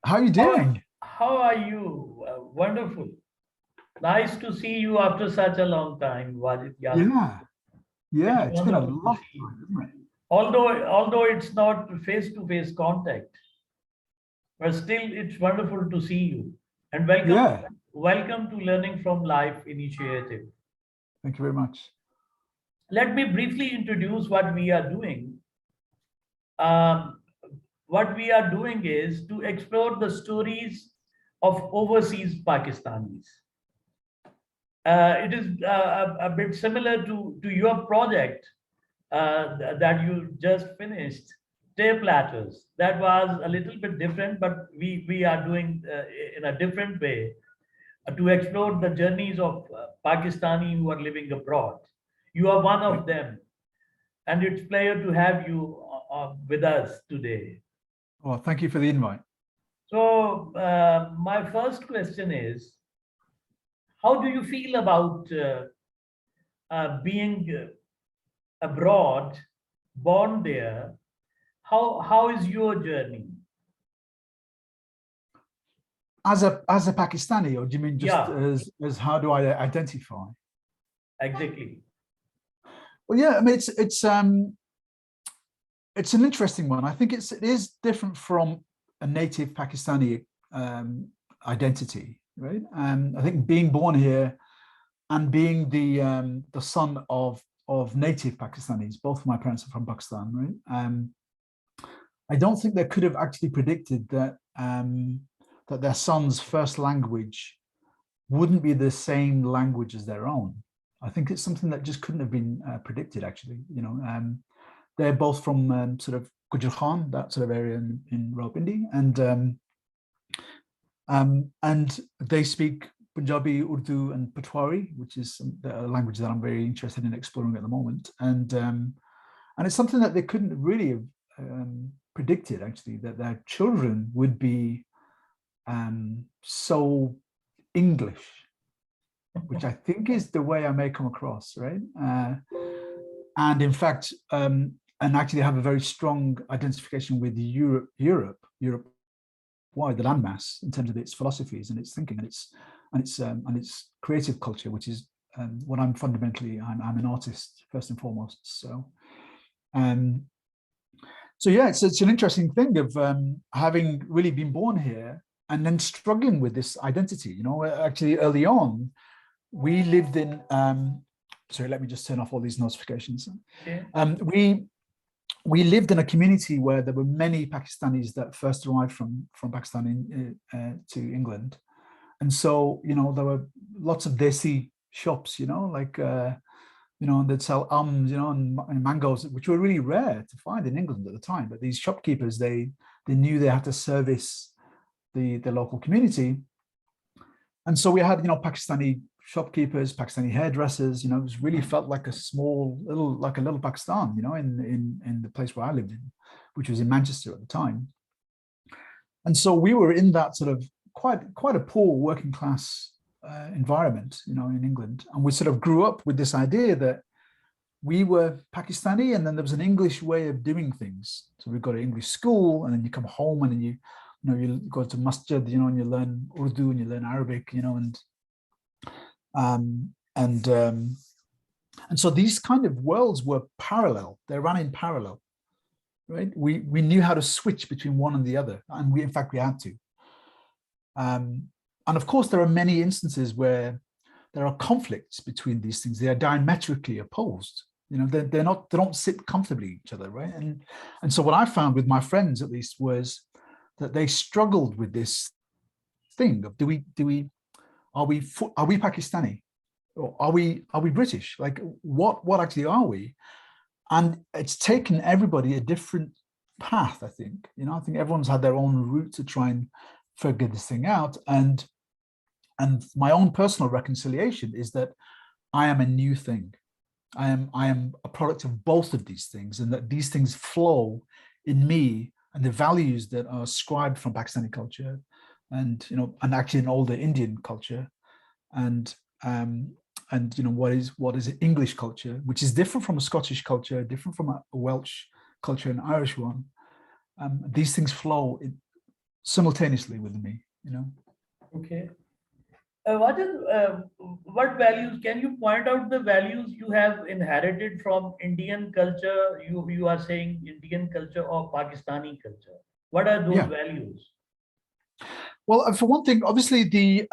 How are you How, doing? how are you? Wonderful. Nice to see you after such a long time, Wajid Yaseen. Yeah, yeah, It's it's been a wonderful to long see you. time, isn't it? Although it's not face-to-face contact, but still it's wonderful to see you. And Yeah, welcome to Learning from Life initiative. thank you very much. Let me briefly introduce what we are doing. Um, what we are doing is to explore the stories of overseas Pakistanis. It is a bit similar to your project that you just finished, Tay Platters. That was a little bit different, but we are doing in a different way to explore the journeys of Pakistani who are living abroad. You are one Okay. of them, and it's pleasure to have you with us today. Well, thank you for the invite. So my first question is, how do you feel about being abroad, born there? How is your journey? As a Pakistani, or do you mean just Yeah, as how do I identify? exactly. Well, yeah, I mean it's an interesting one. I think it is different from a native Pakistani identity, right? I think being born here and being the son of native Pakistanis, both of my parents are from Pakistan, right? I don't think they could have actually predicted that their son's first language wouldn't be the same language as their own. I think it's something that just couldn't have been predicted. Actually, they're both from sort of Gujarat, that sort of area in Rawalpindi, and they speak Punjabi, Urdu, and Patwari, which is a language that I'm very interested in exploring at the moment. And it's something that they couldn't really have predicted, actually, that their children would be so English, which I think is the way I may come across, right? And in fact, and actually have a very strong identification with Europe wide, the landmass, in terms of its philosophies and its thinking and its creative culture, which is what I'm fundamentally. I'm an artist first and foremost. Um, so yeah, it's an interesting thing of having really been born here and then struggling with this identity. Actually, early on, we lived in. Sorry, let me just turn off all these notifications. Okay. We lived in a community where there were many Pakistanis that first arrived from Pakistan to England, and so there were lots of desi shops, they'd sell ums, and mangoes, which were really rare to find in England at the time. But these shopkeepers, they knew they had to service the local community, and so we had Pakistani shopkeepers, Pakistani hairdressers. It was really felt like a little Pakistan, in the place where I lived in, which was in Manchester at the time. And so we were in that sort of quite a poor working class environment, in England, and we sort of grew up with this idea that we were Pakistani, and then there was an English way of doing things. So we got an English school, and then you come home, and then you go to masjid, and you learn Urdu and you learn Arabic, um, and um, and so these kind of worlds were parallel. They ran in parallel, right? We knew how to switch between one and the other, and in fact we had to. And of course, there are many instances where there are conflicts between these things. They are diametrically opposed. They don't sit comfortably each other, right? And so what I found with my friends, at least, was that they struggled with this thing of are we Pakistani, or are we British? Like what actually are we? And it's taken everybody a different path. I think I think everyone's had their own route to try and figure this thing out. And my own personal reconciliation is that I am a new thing. I am a product of both of these things, and that these things flow in me, and the values that are ascribed from Pakistani culture, and actually in older Indian culture, and what is English culture, which is different from a Scottish culture, different from a Welsh culture, an Irish one. These things flow simultaneously with me, you know. Okay. What values, can you point out the values you have inherited from Indian culture? You are saying Indian culture or Pakistani culture. What are those Yeah. values? Well, for one thing, obviously the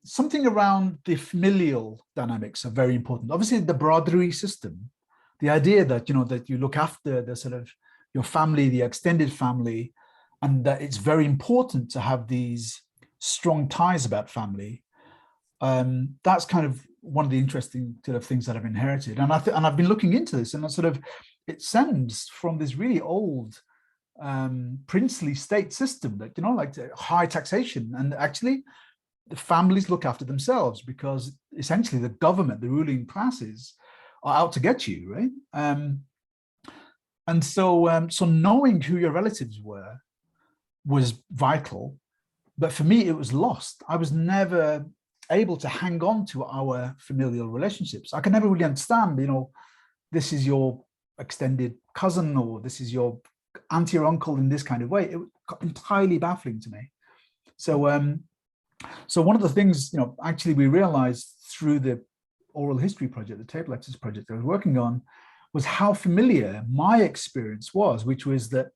something around the familial dynamics are very important. Obviously, the brotherly system, the idea that that you look after the sort of your family, the extended family, and that it's very important to have these strong ties about family. That's kind of one of the interesting sort of things that I've inherited, and I've been looking into this, and it stems from this really old princely state system that like high taxation, and actually the families look after themselves because essentially the government, the ruling classes, are out to get you, right? And so knowing who your relatives were was vital, but for me it was lost. I was never able to hang on to our familial relationships. I could never really understand, this is your extended cousin, or this is your auntie or uncle in this kind of way. It was entirely baffling to me. So one of the things, actually we realized through the oral history project, the tape lectures project I was working on, was how familiar my experience was, which was that,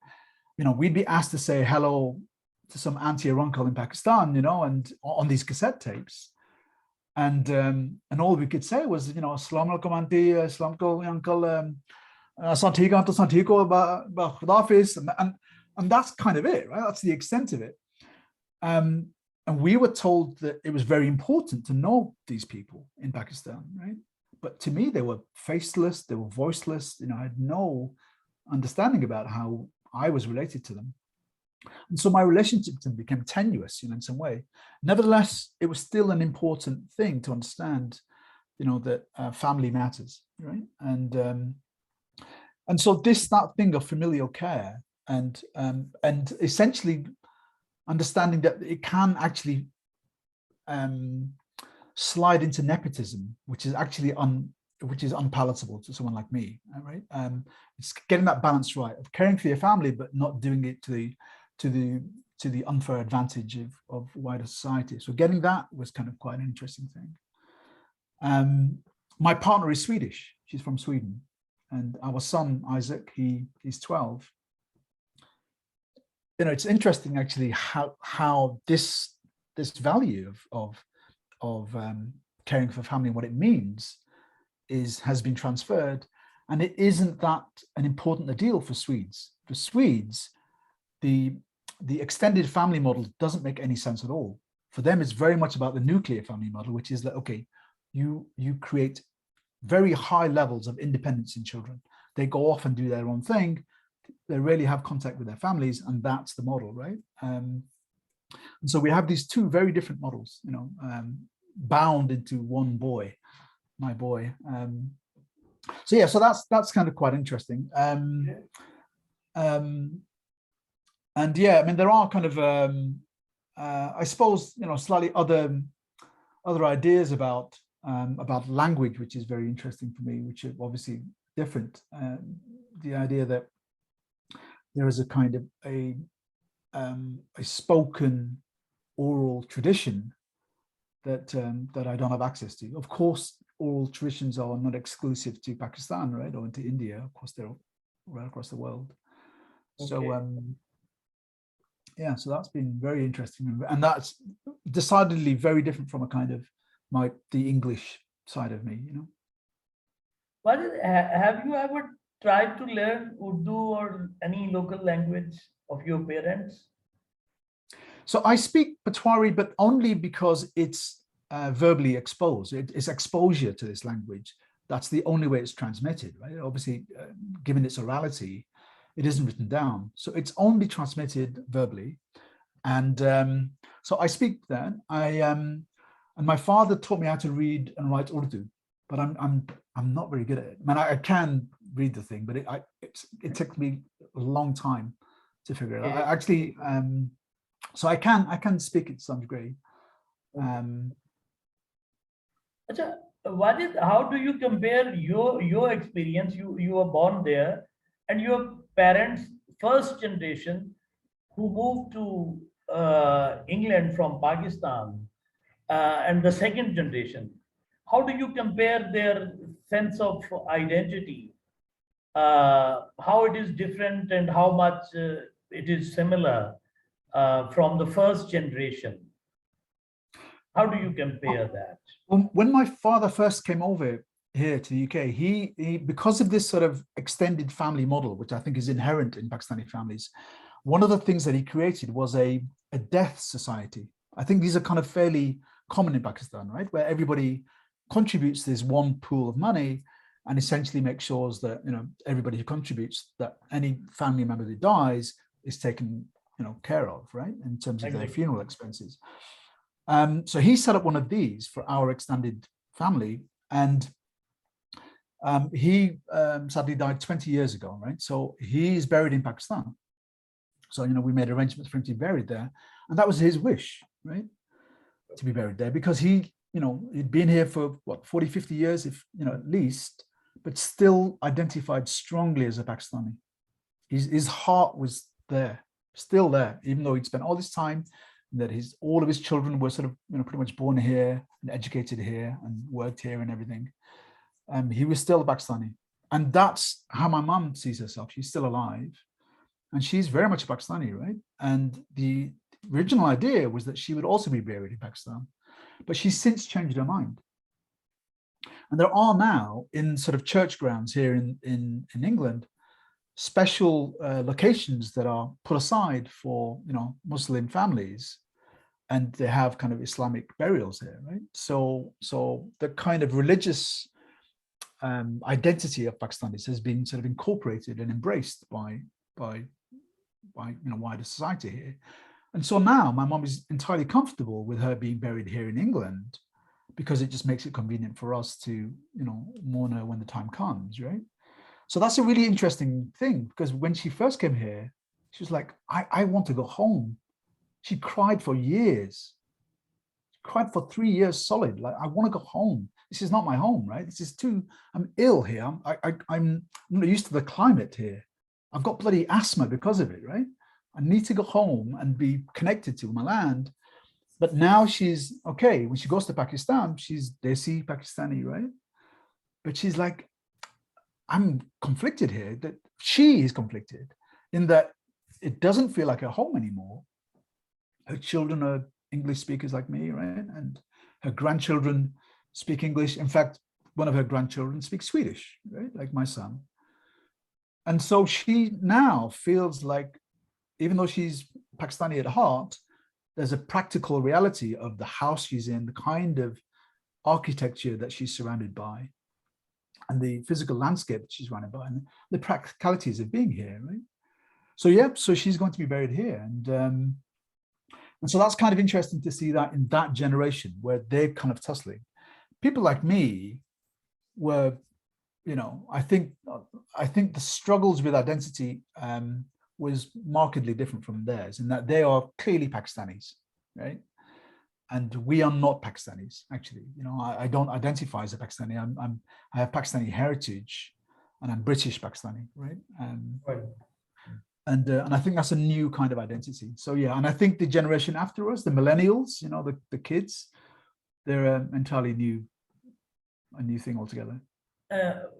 we'd be asked to say hello to some auntie or uncle in Pakistan, and on these cassette tapes. And all we could say was, Assalamu alaikum auntie, Assalamu alaikum uncle, and that's kind of it, right? That's the extent of it. And we were told that it was very important to know these people in Pakistan, right? But to me, they were faceless, they were voiceless. I had no understanding about how I was related to them. And so my relationship to them became tenuous, in some way. Nevertheless, it was still an important thing to understand, that family matters, right? And so that thing of familial care and essentially understanding that it can actually slide into nepotism, which is actually unpalatable to someone like me, right? It's getting that balance right of caring for your family, but not doing it to the unfair advantage of wider society. So getting that was kind of quite an interesting thing. My partner is Swedish. She's from Sweden. And our son, Isaac, he's 12. It's interesting actually how this value of caring for family and what it means has been transferred. And it isn't that an important a deal for Swedes. For Swedes, the extended family model doesn't make any sense at all. For them, it's very much about the nuclear family model, which is that, okay, you create very high levels of independence in children. They go off and do their own thing. They rarely have contact with their families, and that's the model, right? And so we have these two very different models, bound into one boy, my boy. So that's kind of quite interesting. And yeah, I mean, there are kind of, I suppose, slightly other ideas about language, which is very interesting for me, which are obviously different. The idea that there is a kind of a spoken oral tradition that I don't have access to. Of course, oral traditions are not exclusive to Pakistan, right, or to India. Of course, they're right across the world. Okay. So yeah, so that's been very interesting, and that's decidedly very different from a kind of the English side of me, But have you ever tried to learn Urdu or any local language of your parents? So I speak Patwari, but only because it's verbally exposed. It's exposure to this language. That's the only way it's transmitted, right? Obviously, given its orality, it isn't written down. So it's only transmitted verbally. And so I speak that. And my father taught me how to read and write Urdu, but I'm not very good at it. I mean, I can read the thing, but it took me a long time to figure it out. I actually, so I can speak it to some degree. Wajid, how do you compare your experience? You were born there, and your parents' first generation. who moved to England from Pakistan, and the second generation, how do you compare their sense of identity? How it is different and how much it is similar from the first generation? How do you compare that? When my father first came over here to the UK, he because of this sort of extended family model, which I think is inherent in Pakistani families, one of the things that he created was a death society. I think these are kind of fairly common in Pakistan, right? Where everybody contributes this one pool of money and essentially makes sure that, you know, everybody who contributes, that any family member who dies is taken, you know, care of, right? In terms of their funeral expenses. So he set up one of these for our extended family, and he sadly died 20 years ago, right? So he's buried in Pakistan. So, you know, we made arrangements for him to be buried there, and that was his wish, right? To be buried there, because he, you know, he'd been here for what, 40, 50 years, if, you know, at least, but still identified strongly as a Pakistani. His heart was there, still there, even though he'd spent all this time, that all of his children were sort of, you know, pretty much born here and educated here and worked here and everything. He was still a Pakistani. And that's how my mum sees herself. She's still alive. And she's very much a Pakistani, right? And the original idea was that she would also be buried in Pakistan, but she's since changed her mind. And there are now, in sort of church grounds here in England, special locations that are put aside for, you know, Muslim families, and they have kind of Islamic burials here, right? So the kind of religious identity of Pakistanis has been sort of incorporated and embraced by you know, wider society here. And so now my mom is entirely comfortable with her being buried here in England, because it just makes it convenient for us to, you know, mourn her when the time comes, right? So that's a really interesting thing, because when she first came here, she was like, I want to go home. She cried for years. She cried for 3 years solid. Like, I want to go home. This is not my home, right? This is I'm ill here. I'm not used to the climate here. I've got bloody asthma because of it, right? I need to go home and be connected to my land. But now she's okay. When she goes to Pakistan, she's Desi Pakistani, right? But she's like, I'm conflicted here. That she is conflicted in that it doesn't feel like her home anymore. Her children are English speakers like me, right? And her grandchildren speak English. In fact, one of her grandchildren speaks Swedish, right? Like my son. And so she now feels like, even though she's Pakistani at heart, there's a practical reality of the house she's in, the kind of architecture that she's surrounded by, and the physical landscape that she's surrounded by, and the practicalities of being here, right? So yeah, so she's going to be buried here, and so that's kind of interesting to see that in that generation where they're kind of tussling. People like me were, you know, I think the struggles with identity was markedly different from theirs, in that they are clearly Pakistanis, right? And we are not Pakistanis, actually. You know, I don't identify as a Pakistani. I have Pakistani heritage, and I'm British Pakistani, right? Right. And I think that's a new kind of identity. So yeah, and I think the generation after us, the millennials, you know, the kids, they're entirely a new thing altogether.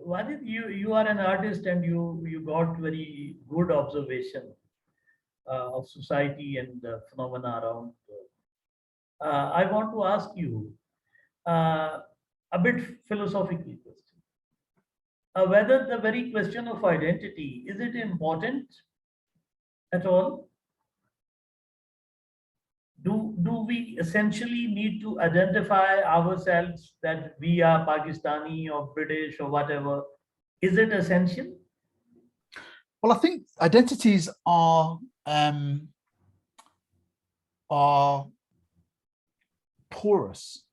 Wajid, you are an artist, and you got very good observation of society and the phenomena around. I want to ask you a bit philosophically question. Whether the very question of identity, is it important at all? Do we essentially need to identify ourselves that we are Pakistani or British or whatever? Is it essential? Well, I think identities are porous,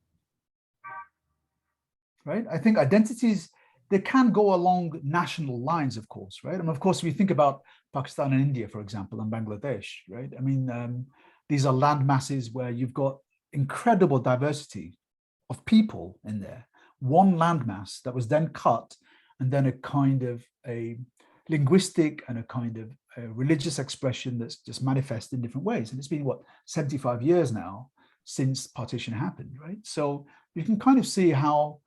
right? I think identities, they can go along national lines, of course, right? And of course, we think about Pakistan and India, for example, and Bangladesh, right? I mean, these are land masses where you've got incredible diversity of people in there. One landmass that was then cut, and then a kind of a linguistic and a kind of religious expression that's just manifest in different ways. And it's been, what, 75 years now since partition happened, right? So you can kind of see how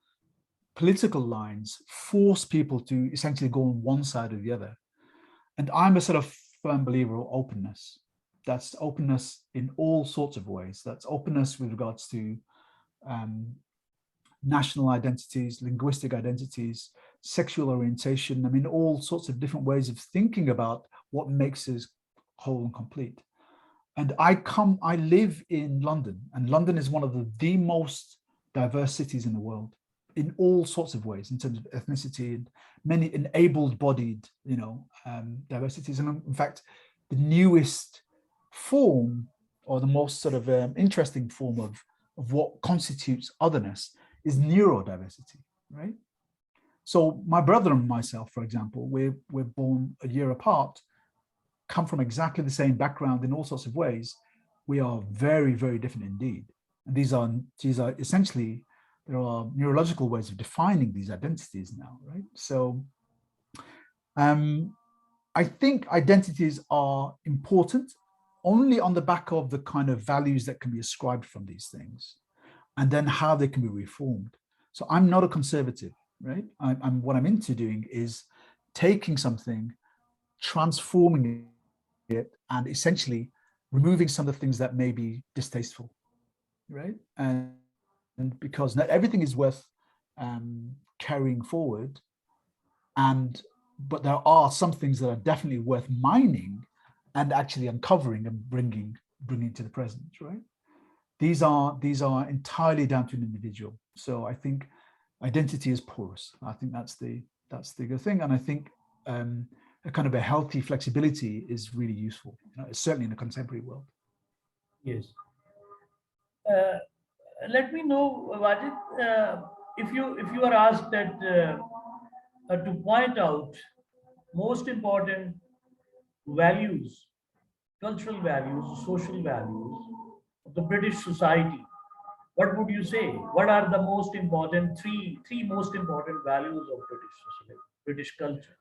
political lines force people to essentially go on one side or the other. And I'm a sort of firm believer of openness. That's openness in all sorts of ways. That's openness with regards to national identities, linguistic identities, sexual orientation. I mean, all sorts of different ways of thinking about what makes us whole and complete. And I live in London, and London is one of the most diverse cities in the world in all sorts of ways, in terms of ethnicity and many able-bodied, diversities. And in fact, the newest form, or the most sort of interesting form of what constitutes otherness, is neurodiversity, right? So my brother and myself, for example, we're born a year apart, come from exactly the same background in all sorts of ways. We are very, very different indeed. And these are essentially, there are neurological ways of defining these identities now, right? So I think identities are important only on the back of the kind of values that can be ascribed from these things, and then how they can be reformed. So I'm not a conservative, right? What I'm into doing is taking something, transforming it, and essentially removing some of the things that may be distasteful, right? And because not everything is worth carrying forward, but there are some things that are definitely worth mining and actually uncovering and bringing to the present, right? These are entirely down to an individual. So I think identity is porous. I think that's the good thing, and I think a kind of a healthy flexibility is really useful, certainly in the contemporary world. Yes. Let me know, Wajid, if you are asked that to point out most important values, cultural values, social values of the British society, what would you say? What are the most important three most important values of British society, British culture?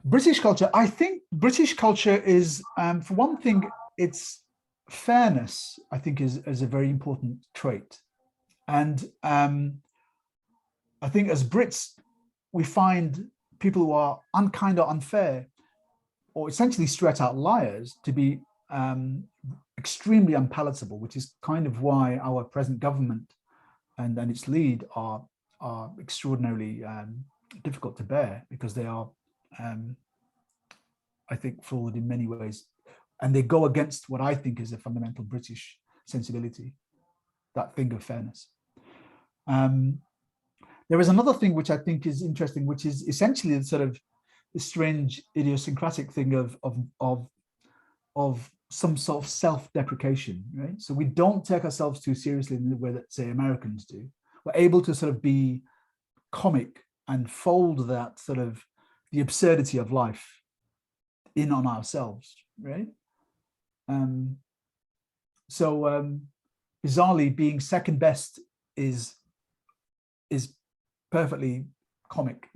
British culture, I think British culture is, for one thing, it's fairness, I think is a very important trait. And I think as Brits, we find people who are unkind or unfair, or essentially straight out liars, to be extremely unpalatable, which is kind of why our present government and its lead are extraordinarily difficult to bear, because they are, I think, flawed in many ways, and they go against what I think is a fundamental British sensibility, that thing of fairness. There is another thing which I think is interesting, which is essentially the sort of the strange idiosyncratic thing of some sort of self-deprecation, right? So we don't take ourselves too seriously in the way that, say, Americans do. We're able to sort of be comic and fold that sort of the absurdity of life in on ourselves, right? So bizarrely, being second best is perfectly comic,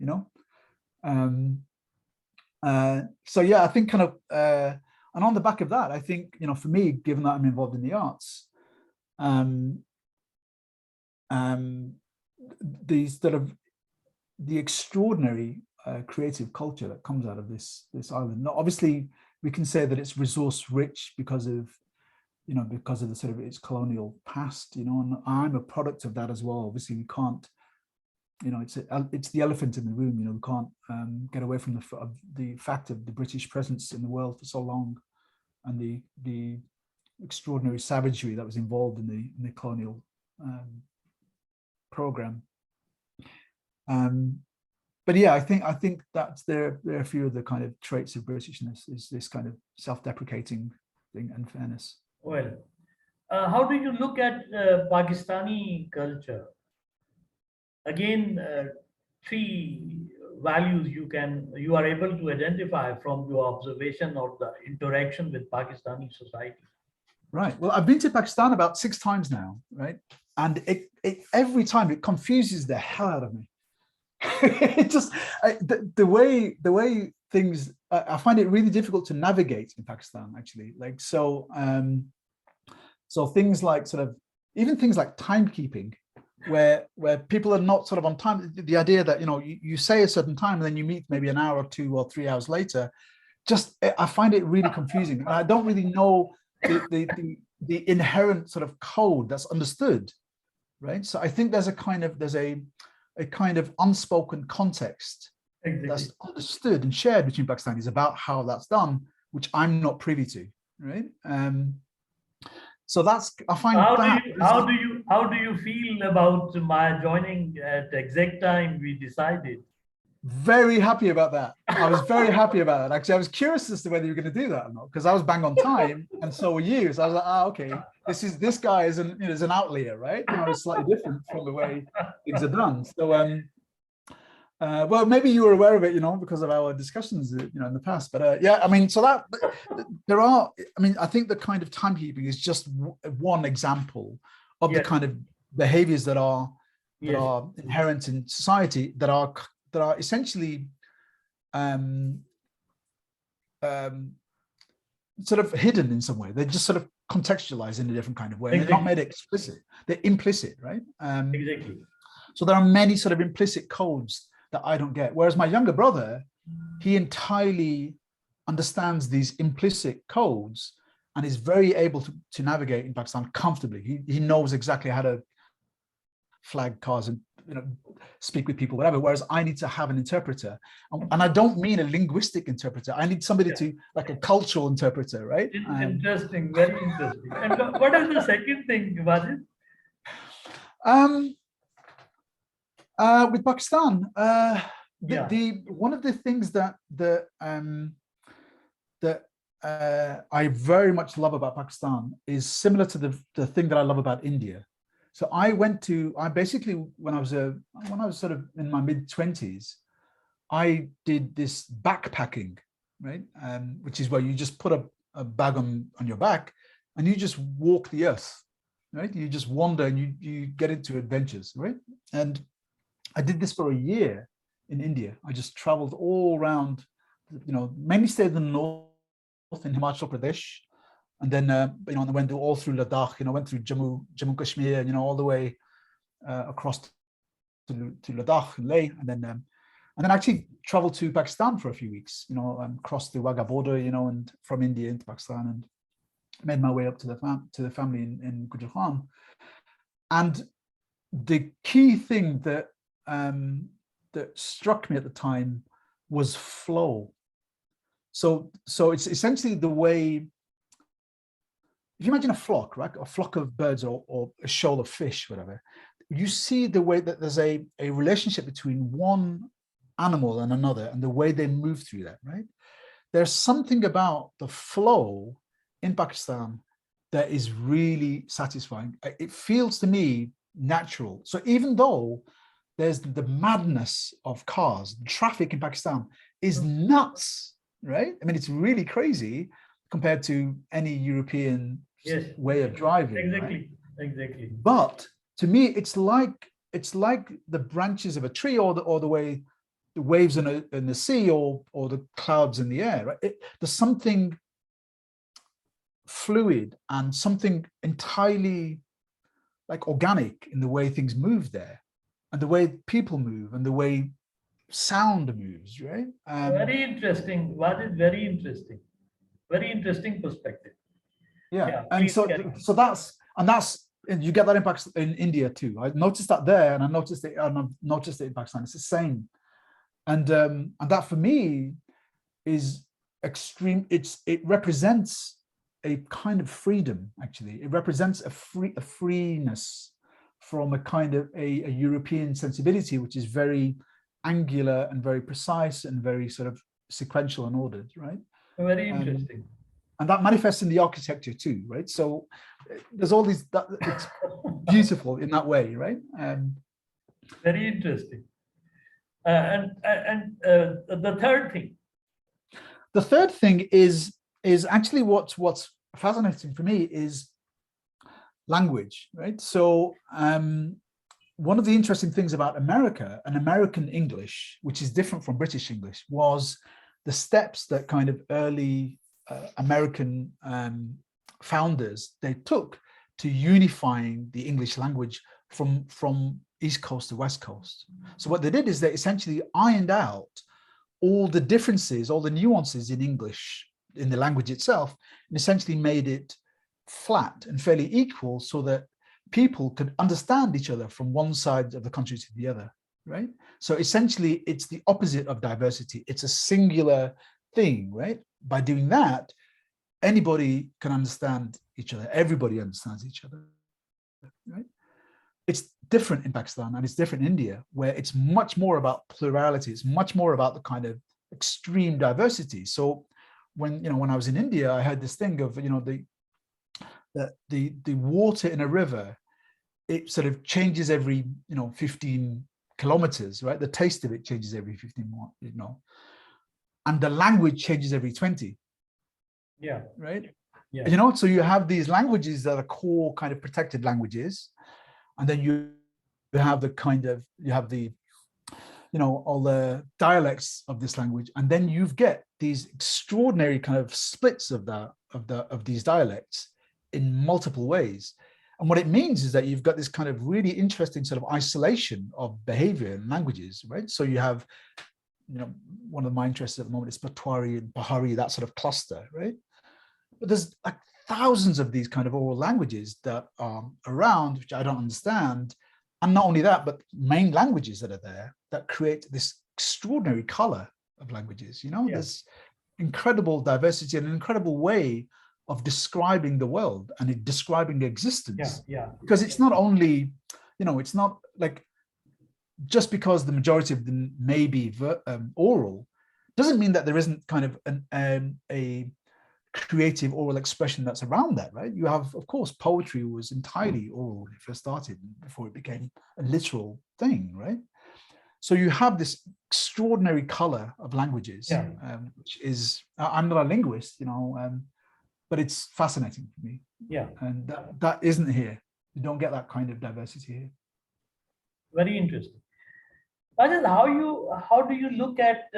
so yeah, I think kind of and on the back of that, I think, for me, given that I'm involved in the arts, the extraordinary creative culture that comes out of this island. Now, obviously, we can say that it's resource rich because of the sort of its colonial past, and I'm a product of that as well. Obviously, we can't, it's the elephant in the room. We can't get away from the fact of the British presence in the world for so long, and the extraordinary savagery that was involved in the colonial program. But yeah, I think that there are a few of the kind of traits of Britishness, is this kind of self-deprecating thing and fairness. Well, how do you look at Pakistani culture? Again, three values you are able to identify from your observation of the interaction with Pakistani society. Right. Well, I've been to Pakistan about 6 times now, right? And it every time it confuses the hell out of me. it just the way things, I find it really difficult to navigate in Pakistan, actually. Like, so so things like sort of, even things like timekeeping, where people are not sort of on time. The idea that, you know, you say a certain time and then you meet maybe an hour or 2 or 3 hours later, just, I find it really confusing, and I don't really know the inherent sort of code that's understood, right? So I think there's a kind of unspoken context that's understood and shared between Pakistanis about how that's done, which I'm not privy to, right? So that's, I find how do you feel about my joining at the exact time we decided? very happy about that. I was very happy about that. Actually, I was curious as to whether you were going to do that or not, because I was bang on time, and so were you. So I was like, okay, this guy is an outlier, right? You know, it's slightly different from the way things are done. So well, maybe you were aware of it, you know, because of our discussions, you know, in the past. But yeah, I mean, so that there are, I mean, I think the kind of timekeeping is just one example of the kind of behaviors that are inherent in society, that are essentially sort of hidden in some way. They're just sort of contextualized in a different kind of way. They're not made explicit, they're implicit, right? Exactly. So there are many sort of implicit codes that I don't get. Whereas my younger brother, he entirely understands these implicit codes and is very able to navigate in Pakistan comfortably. He knows exactly how to flag cars and, you know, speak with people, whatever. Whereas I need to have an interpreter, and I don't mean a linguistic interpreter. I need somebody to, like, a cultural interpreter, right? Interesting, very interesting. And what is the second thing, Wajid? With Pakistan, one of the things that I very much love about Pakistan is similar to the thing that I love about India. So I basically, when I was sort of in my mid-20s, I did this backpacking, right? Which is where you just put a bag on your back and you just walk the earth, right? You just wander and you get into adventures, right? And I did this for a year in India. I just traveled all around, you know, mainly stayed in the north in Himachal Pradesh, and then you know, I went all through Ladakh. You know, went through Jammu Kashmir, you know, all the way across to Ladakh and Leh, and then actually traveled to Pakistan for a few weeks. You know, crossed the Wagah border, you know, and from India into Pakistan, and made my way up to the family in Gujarat. And the key thing that struck me at the time was flow. So it's essentially the way, if you imagine a flock, right? A flock of birds or a shoal of fish, whatever, you see the way that there's a relationship between one animal and another and the way they move through that, right? There's something about the flow in Pakistan that is really satisfying. It feels to me natural. So even though there's the madness of cars, traffic in Pakistan is nuts, right? I mean, it's really crazy compared to any European way of driving. Exactly, right? Exactly. But to me, it's like the branches of a tree, or the way the waves in the sea, or the clouds in the air. Right? There's something fluid and something entirely like organic in the way things move there, and the way people move, and the way sound moves, right? Very interesting. What is very interesting? Very interesting perspective. Yeah, and so that's and you get that impact in India too. I noticed that there, and I noticed it in Pakistan. It's the same, and that for me is extreme. It represents a kind of freedom. Actually, it represents a freeness from a kind of a European sensibility, which is very angular and very precise and very sort of sequential and ordered, right? Very interesting. And that manifests in the architecture too, right? So there's all these, it's beautiful in that way, right? Very interesting. And the third thing. The third thing is actually what's fascinating for me is language, right? So one of the interesting things about America and American English, which is different from British English, was the steps that kind of early American founders, they took to unifying the English language from East Coast to West Coast. So what they did is they essentially ironed out all the differences, all the nuances in English, in the language itself, and essentially made it flat and fairly equal so that people could understand each other from one side of the country to the other, right? So essentially, it's the opposite of diversity. It's a singular thing, right? By doing that, anybody can understand each other. Everybody understands each other, right? It's different in Pakistan and it's different in India, where it's much more about plurality. It's much more about the kind of extreme diversity. So when I was in India, I had this thing of the water in a river, it sort of changes every 15 kilometers, right? The taste of it changes every 15, and the language changes every 20. Yeah. Right. Yeah. So you have these languages that are core kind of protected languages, and then you have all the dialects of this language, and then you get these extraordinary kind of splits of these dialects in multiple ways. And what it means is that you've got this kind of really interesting sort of isolation of behavior in languages, right? So you have, one of my interests at the moment is Patwari and Pahari, that sort of cluster, right? But there's like thousands of these kind of oral languages that are around, which I don't understand. And not only that, but main languages that are there that create this extraordinary color of languages. There's incredible diversity and an incredible way of describing the world and describing existence. Because it's not only, it's not like just because the majority of them may be oral, doesn't mean that there isn't kind of a creative oral expression that's around that, right? You have, of course, poetry was entirely oral when it first started, before it became a literal thing, right? So you have this extraordinary color of languages, which is, I'm not a linguist, but it's fascinating for me. Yeah. And that isn't here. You don't get that kind of diversity here. Very interesting. Wajid, how do you look at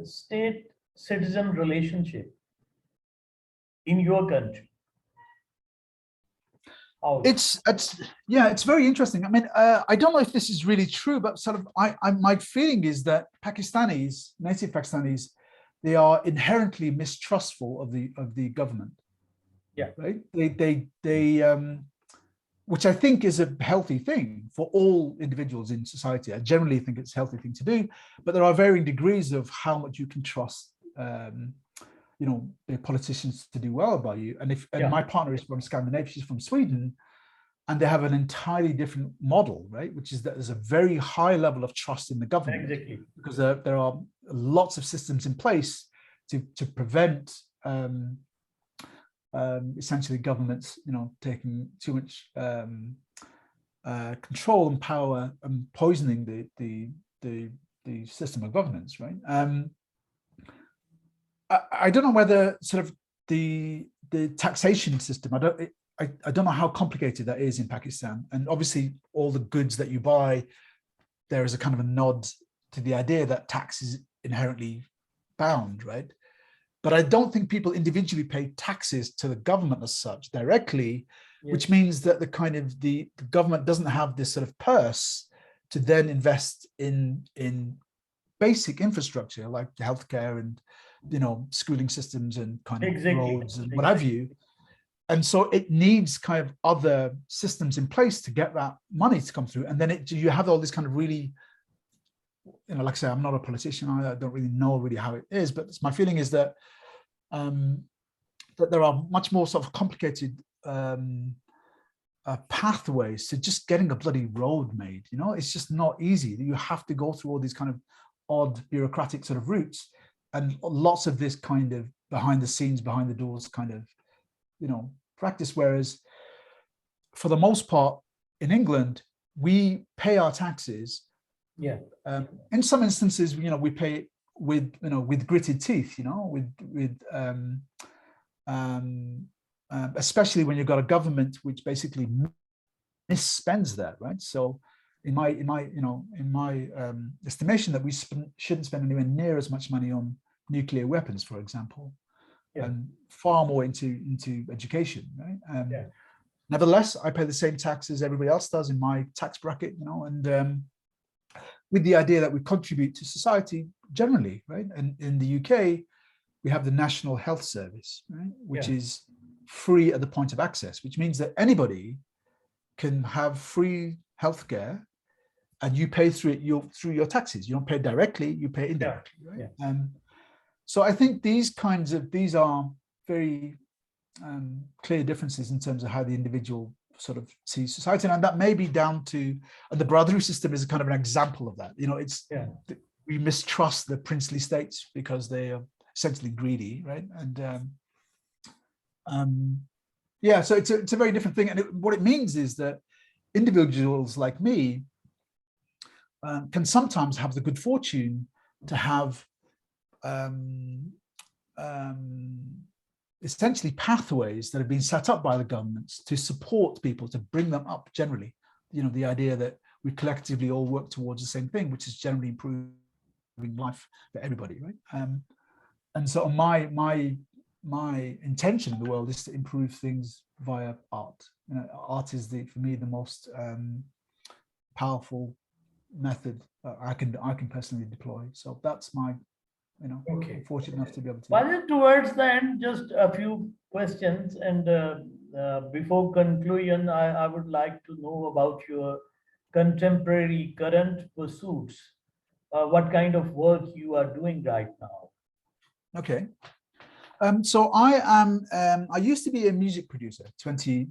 state-citizen relationship in your country? It's very interesting. I mean, I don't know if this is really true, but sort of my feeling is that native Pakistanis, they are inherently mistrustful of the government. Yeah. Right. They which I think is a healthy thing for all individuals in society. I generally think it's a healthy thing to do, but there are varying degrees of how much you can trust the politicians to do well by you. And my partner is from Scandinavia, she's from Sweden, and they have an entirely different model, right? Which is that there's a very high level of trust in the government. Exactly. Because there are lots of systems in place to prevent essentially governments, taking too much control and power and poisoning the system of governance, right? I don't know whether sort of the taxation system, I don't know how complicated that is in Pakistan. And obviously all the goods that you buy, there is a kind of a nod to the idea that tax is inherently bound, right? But I don't think people individually pay taxes to the government as such directly, which means that the government doesn't have this sort of purse to then invest in basic infrastructure like healthcare and schooling systems and kind of roads and what have you. And so it needs kind of other systems in place to get that money to come through. And then you have all this kind of really, like I say, I'm not a politician. I don't really know really how it is, but my feeling is that that there are much more sort of complicated pathways to just getting a bloody road made. It's just not easy. You have to go through all these kind of odd bureaucratic sort of routes, and lots of this kind of behind the scenes, behind the doors kind of practice. Whereas for the most part in England, we pay our taxes. In some instances, we pay with gritted teeth, especially when you've got a government which basically misspends that, right? So in my estimation, that we shouldn't spend anywhere near as much money on nuclear weapons, for example, and far more into education, right? Nevertheless, I pay the same tax as everybody else does in my tax bracket, and with the idea that we contribute to society generally, right? And in the UK, we have the National Health Service, right, which is free at the point of access, which means that anybody can have free healthcare, and you pay through your taxes. You don't pay directly, you pay indirectly, right? So I think these are very clear differences in terms of how the individual sort of sees society, and that may be down to the brotherhood system is a kind of an example of that. It's we mistrust the princely states because they are essentially greedy, right? And so it's a very different thing, and what it means is that individuals like me can sometimes have the good fortune to have essentially pathways that have been set up by the governments to support people, to bring them up generally. The idea that we collectively all work towards the same thing, which is generally improving life for everybody, right? And so my intention in the world is to improve things via art. Art is for me the most powerful method I can personally deploy. So that's my I'm fortunate enough to be able to. Well, towards the end, just a few questions, and before conclusion, I would like to know about your contemporary current pursuits. What kind of work you are doing right now? Okay. So I used to be a music producer 20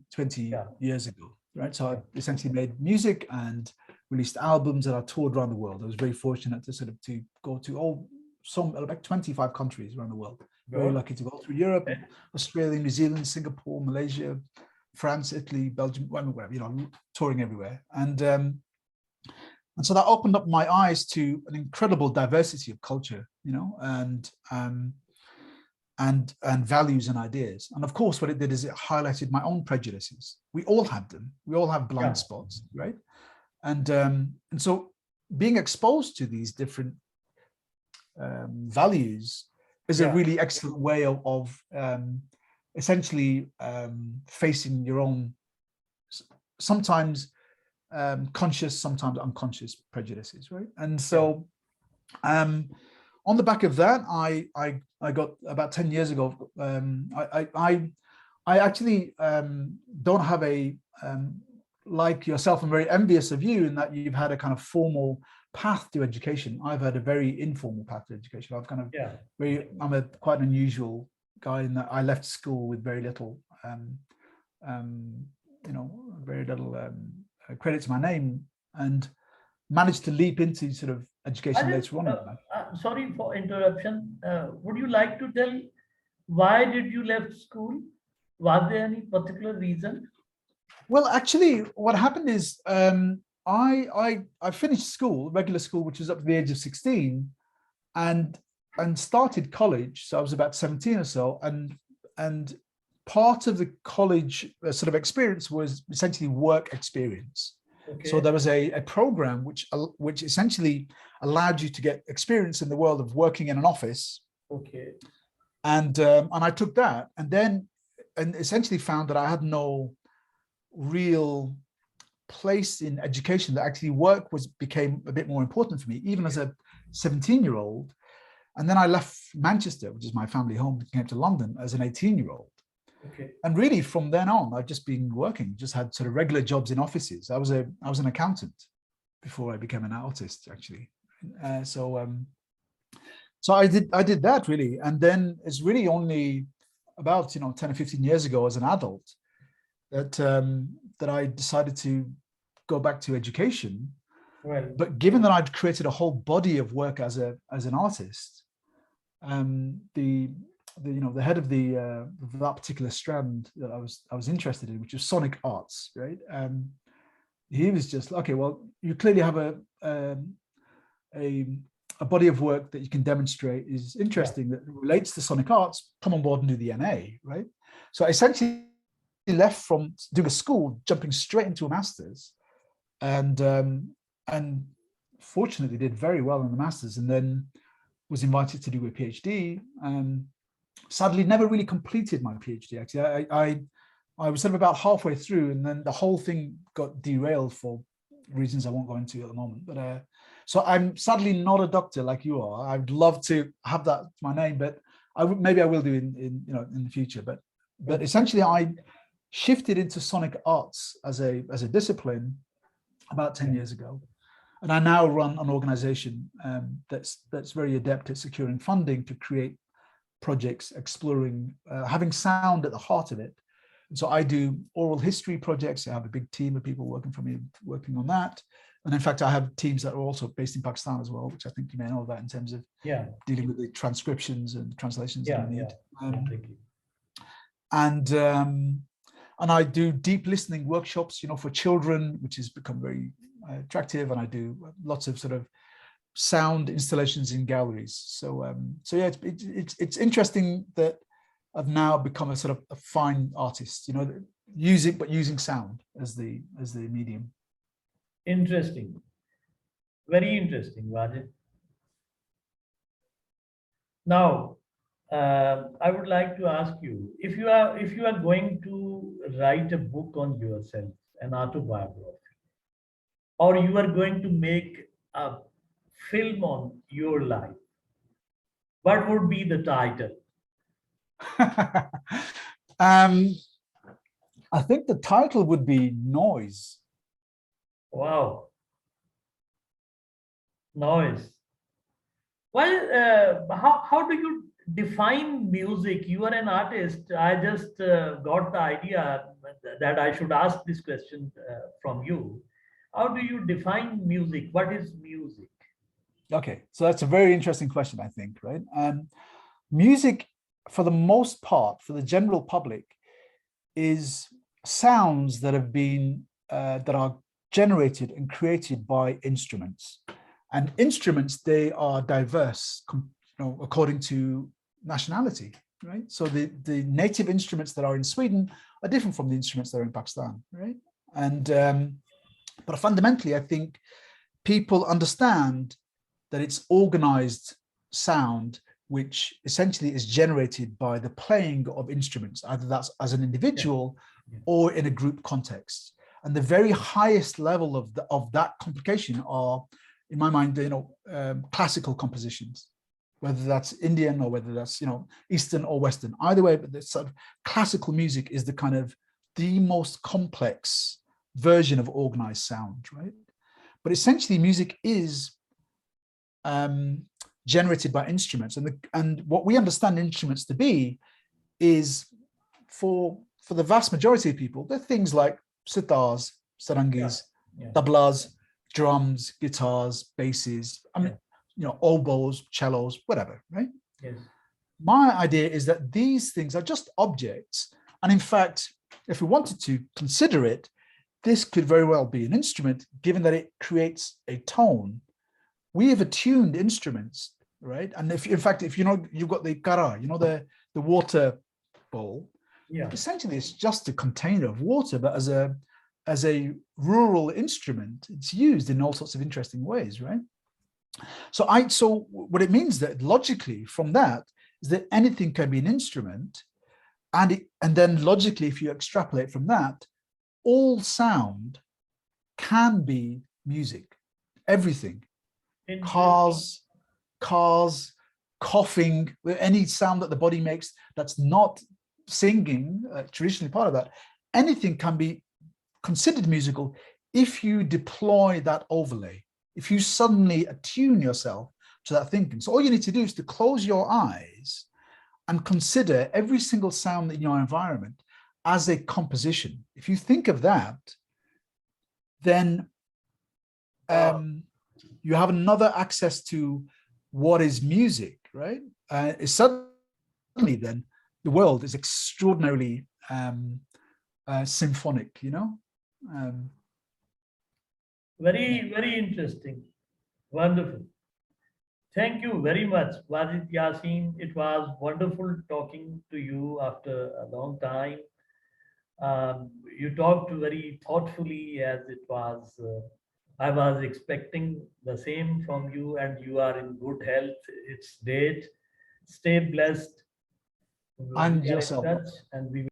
years ago, right? So I essentially made music and released albums, and I toured around the world. I was very fortunate to go to about 25 countries around the world. Very lucky to go through Europe, Australia, New Zealand, Singapore, Malaysia, France, Italy, Belgium, wherever, touring everywhere. And so that opened up my eyes to an incredible diversity of culture, and values and ideas. And of course, what it did is it highlighted my own prejudices. We all have them. We all have blind spots, right? And so being exposed to these different values is a really excellent way of essentially facing your own sometimes conscious, sometimes unconscious prejudices, right? And so on the back of that, I got about 10 years ago, I actually don't have a like yourself, I'm very envious of you in that you've had a kind of formal path to education. I've had a very informal path to education. I've kind of I'm a quite an unusual guy in that I left school with very little credit to my name, and managed to leap into sort of education later on in life. Sorry for interruption. Would you like to tell why did you left school? Was there any particular reason? Well, actually, what happened is I finished school, regular school, which was up to the age of 16, and started college. So I was about 17 or so, and part of the college sort of experience was essentially work experience. Okay. So there was a program which essentially allowed you to get experience in the world of working in an office. Okay. And I took that, and essentially found that I had no real place in education, that actually work became a bit more important for me, even as a 17-year-old. And then I left Manchester, which is my family home, and came to London as an 18-year-old. Okay. And really from then on, I've just been working, just had sort of regular jobs in offices. I was an accountant before I became an artist, actually. So I did that really. And then it's really only about 10 or 15 years ago as an adult that I decided to go back to education. Well, but given that I'd created a whole body of work as an artist, the head of that particular strand that I was interested in, which was sonic arts, right? He was just, okay, well, you clearly have a body of work that you can demonstrate is interesting, that relates to sonic arts. Come on board and do the MA, right? So I essentially left from doing a school, jumping straight into a master's, and and fortunately did very well in the masters, and then was invited to do a PhD. Sadly, never really completed my PhD. Actually, I was sort of about halfway through, and then the whole thing got derailed for reasons I won't go into at the moment. But so I'm sadly not a doctor like you are. I'd love to have that my name, but maybe I will do in the future. But essentially, I shifted into sonic arts as a discipline about 10 years ago, and I now run an organization that's very adept at securing funding to create projects exploring having sound at the heart of it. And so I do oral history projects. I have a big team of people working for me, working on that. And in fact, I have teams that are also based in Pakistan as well, which I think you may know about in terms of dealing with the transcriptions and translations that we need. And I do deep listening workshops, for children, which has become very attractive. And I do lots of sort of sound installations in galleries. So yeah, it's interesting that I've now become a sort of a fine artist, using sound as the medium. Interesting, very interesting, Wajid. Now, I would like to ask you, if you are going to write a book on yourself, an autobiography, or you are going to make a film on your life, what would be the title? I think the title would be Noise. Wow. Noise. Well, how do you define music? You are an artist. I just got the idea that I should ask this question from you. How do you define music? What is music? Okay, so that's a very interesting question, I think, right? Music, for the most part, for the general public, is sounds that have been that are generated and created by instruments. And instruments, they are diverse, according to nationality, right? So the native instruments that are in Sweden are different from the instruments that are in Pakistan, right? And but fundamentally, I think people understand that it's organized sound, which essentially is generated by the playing of instruments, either that's as an individual or in a group context. And the very highest level of that complication are, in my mind, classical compositions, whether that's Indian or whether that's Eastern or Western. Either way, but the sort of classical music is the kind of the most complex version of organized sound, right? But essentially, music is generated by instruments, and what we understand instruments to be is, for the vast majority of people, they're things like sitars, sarangis, tablas, drums, guitars, basses, oboes, cellos, whatever, right? Yes. My idea is that these things are just objects, and in fact, if we wanted to consider it, this could very well be an instrument, given that it creates a tone. We have attuned instruments, right? And if you've got the kara, the water bowl. Yeah. Essentially, it's just a container of water, but as a rural instrument, it's used in all sorts of interesting ways, right? So what it means that logically from that is that anything can be an instrument, and then logically, if you extrapolate from that, all sound can be music. Everything. Cars, coughing, any sound that the body makes that's not singing, traditionally part of that, anything can be considered musical if you deploy that overlay, if you suddenly attune yourself to that thinking. So all you need to do is to close your eyes and consider every single sound in your environment as a composition. If you think of that, then you have another access to what is music, right? Suddenly then the world is extraordinarily symphonic, Very, very interesting. Wonderful. Thank you very much, Wajid Yaseen. It was wonderful talking to you after a long time. You talked very thoughtfully, as it was I was expecting the same from you, and you are in good health. It's great. Stay blessed. We And are in yourself. touch, and we